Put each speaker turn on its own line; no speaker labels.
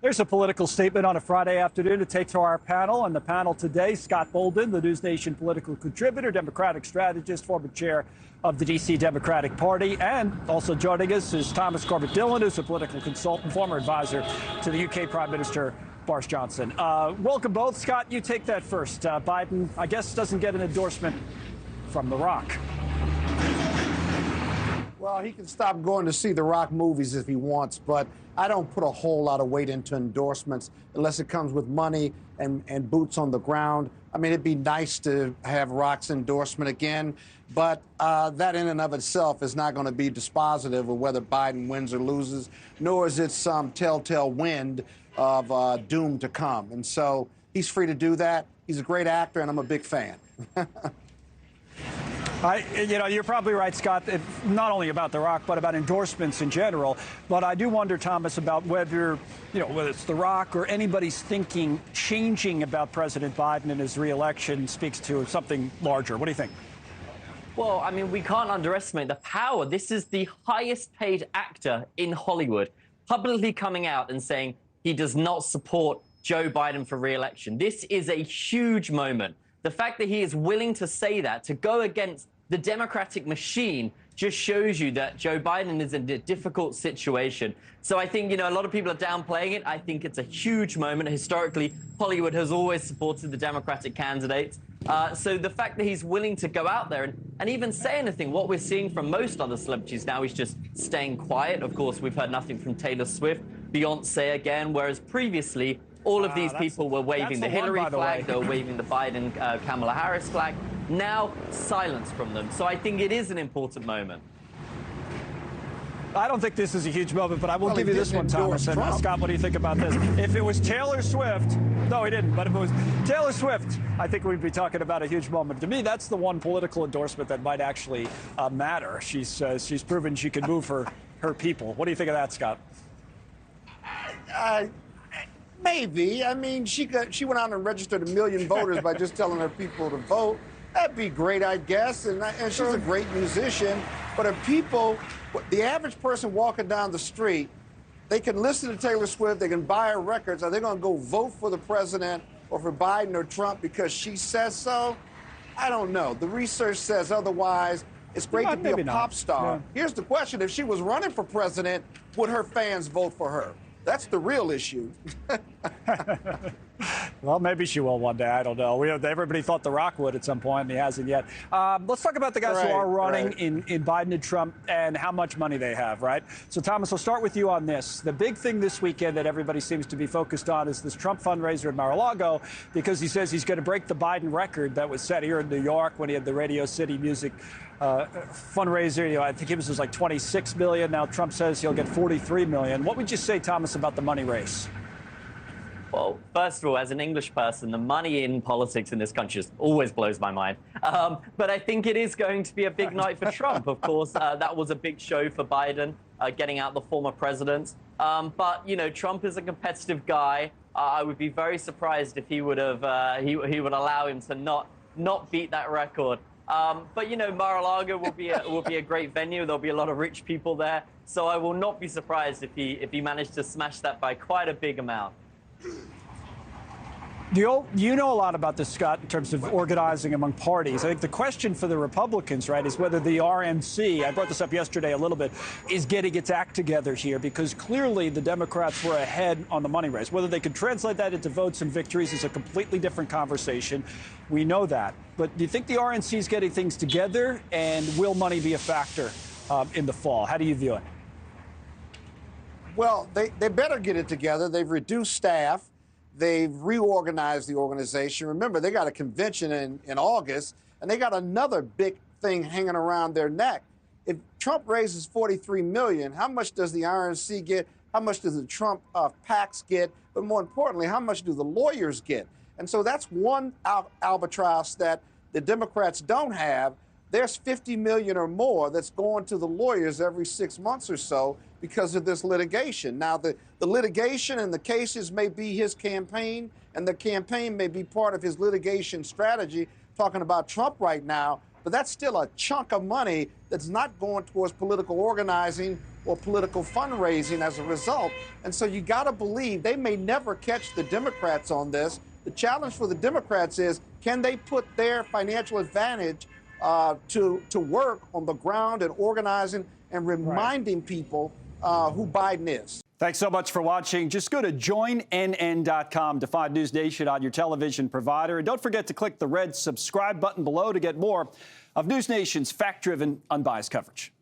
There's a political statement on a Friday afternoon to take to our panel. On the panel today, Scott Bolden, the NewsNation political contributor, Democratic strategist, former chair of the D.C. Democratic Party. And also joining us is Thomas Corbett-Dillon, who's a political consultant, former advisor to the U.K. Prime Minister Boris Johnson. Welcome both. Scott, you take that first. Biden, I guess, doesn't get an endorsement from The Rock.
Well, he can stop going to see the Rock movies if he wants, but I don't put a whole lot of weight into endorsements unless it comes with money and boots on the ground. I mean, it'd be nice to have Rock's endorsement again, but that in and of itself is not going to be dispositive of whether Biden wins or loses, nor is it some telltale wind of doom to come. And so he's free to do that. He's a great actor, and I'm a big fan.
You're probably right, Scott, not only about The Rock, but about endorsements in general. But I do wonder, Thomas, about whether it's The Rock or anybody's thinking changing about President Biden and his reelection speaks to something larger. What do you think?
Well, I mean, we can't underestimate the power. This is the highest paid actor in Hollywood, publicly coming out and saying he does not support Joe Biden for re-election. This is a huge moment. The fact that he is willing to say that, to go against the Democratic machine, just shows you that Joe Biden is in a difficult situation. So I think, a lot of people are downplaying it. I think it's a huge moment. Historically, Hollywood has always supported the Democratic candidates. So the fact that he's willing to go out there and even say anything, what we're seeing from most other celebrities now is just staying quiet. Of course, we've heard nothing from Taylor Swift, Beyonce again, whereas previously, all of these people were waving the Hillary flag, they were waving the Biden, Kamala Harris flag. Now, silence from them. So I think it is an important moment.
I don't think this is a huge moment, but I will give you this one, Thomas. And Scott, what do you think about this? If it was Taylor Swift, no, he didn't, but if it was Taylor Swift, I think we'd be talking about a huge moment. To me, that's the one political endorsement that might actually matter. She's proven she can move her people. What do you think of that, Scott?
Maybe. I mean, she went out and registered 1 million voters by just telling her people to vote. That'd be great, I guess. And she's a great musician. But if people, the average person walking down the street, they can listen to Taylor Swift, they can buy her records. Are they going to go vote for the president or for Biden or Trump because she says so? I don't know. The research says otherwise. It's great to be a pop star. Yeah. Here's the question. If she was running for president, would her fans vote for her? That's the real issue.
Well, maybe she will one day. I don't know. Everybody thought The Rock would at some point, and he hasn't yet. Let's talk about the guys who are running in Biden and Trump and how much money they have, right? So, Thomas, I'll start with you on this. The big thing this weekend that everybody seems to be focused on is this Trump fundraiser at Mar-a-Lago, because he says he's going to break the Biden record that was set here in New York when he had the Radio City Music fundraiser. I think it was like $26 million. Now Trump says he'll get $43 million. What would you say, Thomas, about the money race?
Well, first of all, as an English person, the money in politics in this country just always blows my mind. But I think it is going to be a big night for Trump. Of course, that was a big show for Biden, getting out the former president. But, Trump is a competitive guy. I would be very surprised if he would have he would allow him to not beat that record. But Mar-a-Lago will be a great venue. There'll be a lot of rich people there, so I will not be surprised if he managed to smash that by quite a big amount.
You know a lot about this, Scott, in terms of organizing among parties. I think the question for the Republicans, right, is whether the RNC, I brought this up yesterday a little bit, is getting its act together here, because clearly the Democrats were ahead on the money race. Whether they could translate that into votes and victories is a completely different conversation. We know that. But do you think the RNC is getting things together, and will money be a factor in the fall? How do you view it?
Well, they better get it together. They've reduced staff. They've reorganized the organization. Remember, they got a convention in August, and they got another big thing hanging around their neck. If Trump raises $43 million, how much does the RNC get? How much does the Trump PACs get? But more importantly, how much do the lawyers get? And so that's one albatross that the Democrats don't have. There's $50 million or more that's going to the lawyers every 6 months or so because of this litigation. Now, the litigation and the cases may be his campaign, and the campaign may be part of his litigation strategy, talking about Trump right now, but that's still a chunk of money that's not going towards political organizing or political fundraising as a result. And so you got to believe they may never catch the Democrats on this. The challenge for the Democrats is, can they put their financial advantage to work on the ground and organizing and reminding people who Biden is?
Thanks so much for watching. Just go to joinnn.com to find News Nation on your television provider. And don't forget to click the red subscribe button below to get more of News Nation's fact-driven, unbiased coverage.